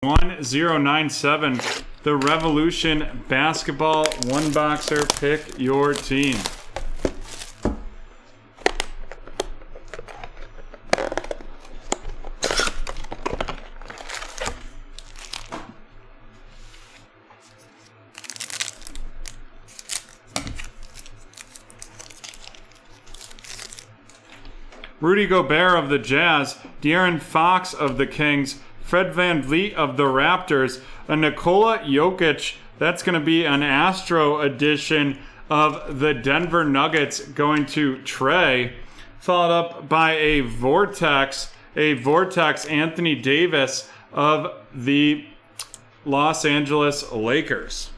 1097. The Revolution Basketball One Boxer. Pick your team. Rudy Gobert of the Jazz, De'Aaron Fox of the Kings, Fred VanVleet of the Raptors, a Nikola Jokic, that's going to be an Astro edition of the Denver Nuggets going to Trey, followed up by a Vortex Anthony Davis of the Los Angeles Lakers.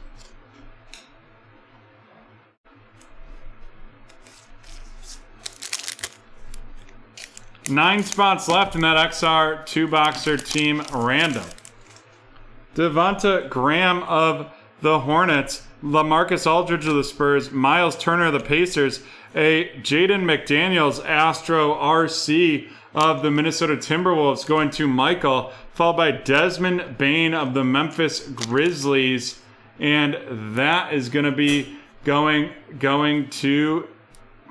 Nine spots left in that XR 2-boxer team random. Devonta Graham of the Hornets, LaMarcus Aldridge of the Spurs, Miles Turner of the Pacers, a Jaden McDaniels Astro RC of the Minnesota Timberwolves going to Michael, followed by Desmond Bane of the Memphis Grizzlies, and that is going to be going to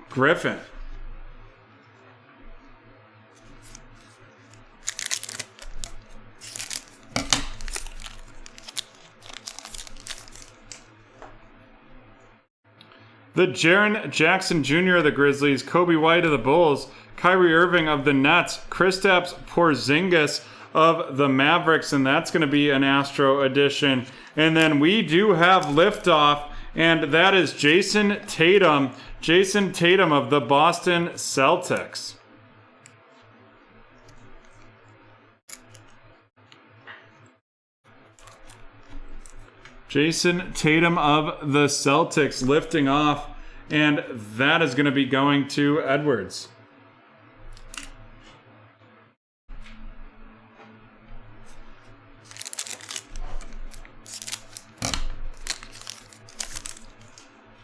Griffin. The Jaren Jackson Jr. of the Grizzlies, Kobe White of the Bulls, Kyrie Irving of the Nets, Kristaps Porzingis of the Mavericks, and that's going to be an Astro edition. And then we do have liftoff, and that is Jason Tatum of the Boston Celtics. Jason Tatum of the Celtics lifting off, and that is going to be going to Edwards.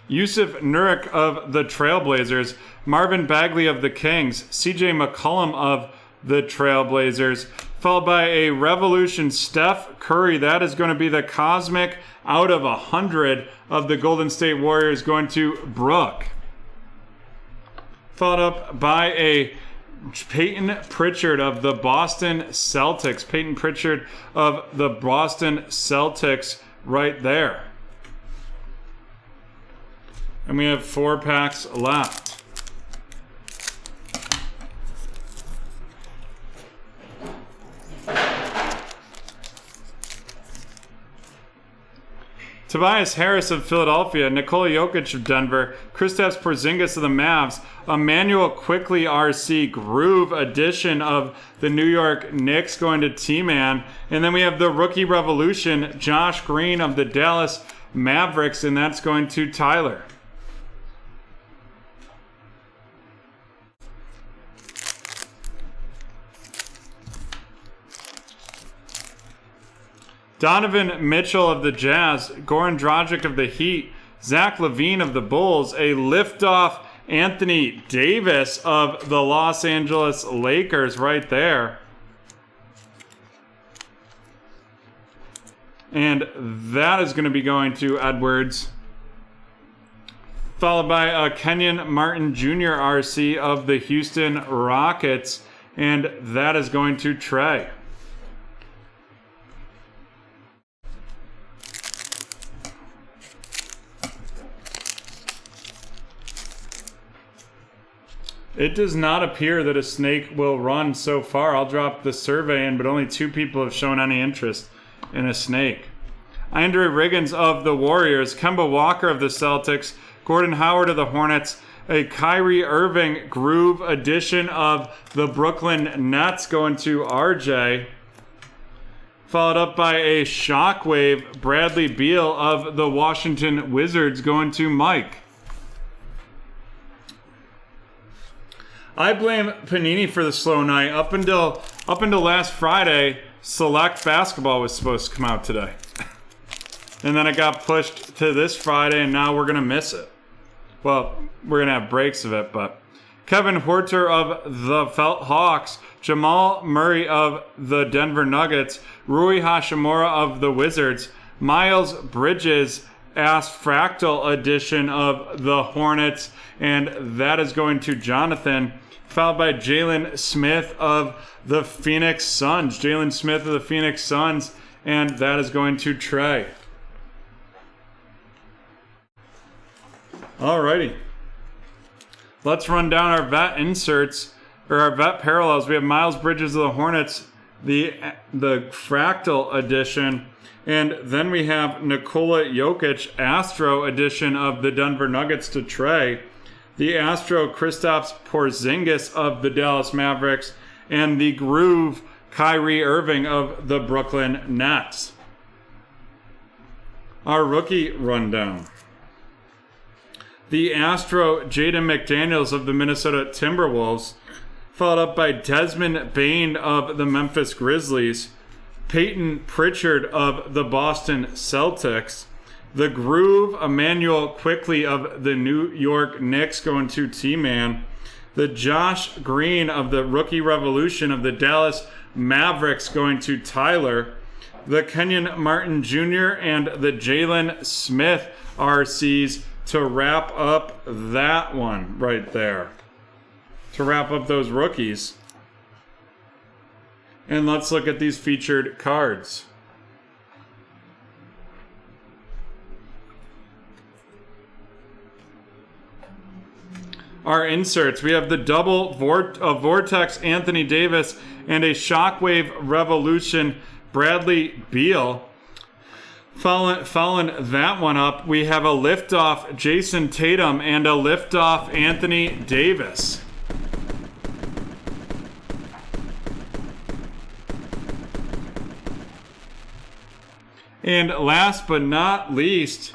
Yusuf Nurkic of the Trailblazers, Marvin Bagley of the Kings, CJ McCollum of the Trailblazers, followed by a Revolution Steph Curry. That is going to be the Cosmic out of 100 of the Golden State Warriors going to Brooke. Followed up by a Peyton Pritchard of the Boston Celtics. Peyton Pritchard of the Boston Celtics right there. And we have 4 packs left. Tobias Harris of Philadelphia, Nikola Jokic of Denver, Kristaps Porzingis of the Mavs, Emmanuel Quickley RC Groove edition of the New York Knicks going to T-Man. And then we have the Rookie Revolution, Josh Green of the Dallas Mavericks, and that's going to Tyler. Donovan Mitchell of the Jazz, Goran Dragic of the Heat, Zach LaVine of the Bulls, a liftoff Anthony Davis of the Los Angeles Lakers right there. And that is going to be going to Edwards. Followed by Kenyon Martin Jr. RC of the Houston Rockets. And that is going to Trey. It does not appear that a snake will run so far. I'll drop the survey in, but only 2 people have shown any interest in a snake. Andre Riggins of the Warriors, Kemba Walker of the Celtics, Gordon Howard of the Hornets, a Kyrie Irving Groove edition of the Brooklyn Nets going to RJ. Followed up by a Shockwave Bradley Beal of the Washington Wizards going to Mike. I blame Panini for the slow night. Up until last Friday, Select Basketball was supposed to come out today. And then it got pushed to this Friday, and now we're going to miss it. Well, we're going to have breaks of it, but Kevin Huerter of the Hawks, Jamal Murray of the Denver Nuggets, Rui Hashimura of the Wizards, Miles Bridges, Fractal edition of the Hornets, and that is going to Jonathan, followed by Jalen Smith of the Phoenix Suns. Jalen Smith of the Phoenix Suns, and that is going to Trey. Alrighty. Let's run down our vet inserts, or our vet parallels. We have Miles Bridges of the Hornets, the Fractal edition, and then we have Nikola Jokic, Astro edition of the Denver Nuggets to Trey, the Astro Kristaps Porzingis of the Dallas Mavericks, and the Groove Kyrie Irving of the Brooklyn Nets. Our rookie rundown. The Astro Jaden McDaniels of the Minnesota Timberwolves, followed up by Desmond Bane of the Memphis Grizzlies, Peyton Pritchard of the Boston Celtics, the Groove Emmanuel Quickley of the New York Knicks going to T-Man, the Josh Green of the Rookie Revolution of the Dallas Mavericks going to Tyler, the Kenyon Martin Jr. and the Jalen Smith RCs to wrap up that one right there. To wrap up those rookies. And let's look at these featured cards. Our inserts. We have the double Vortex Anthony Davis and a Shockwave Revolution Bradley Beal. Following that one up, we have a Liftoff Jason Tatum and a Liftoff Anthony Davis. And last but not least,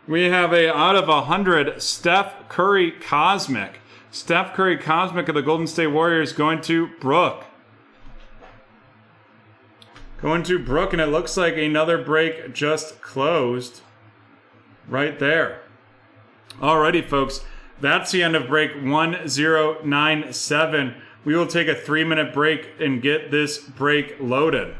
we have a out of 100 Steph Curry Cosmic. Steph Curry Cosmic of the Golden State Warriors going to Brooke. Going to Brooke, and it looks like another break just closed right there. Alrighty, folks, that's the end of break 1097. We will take a 3-minute break and get this break loaded.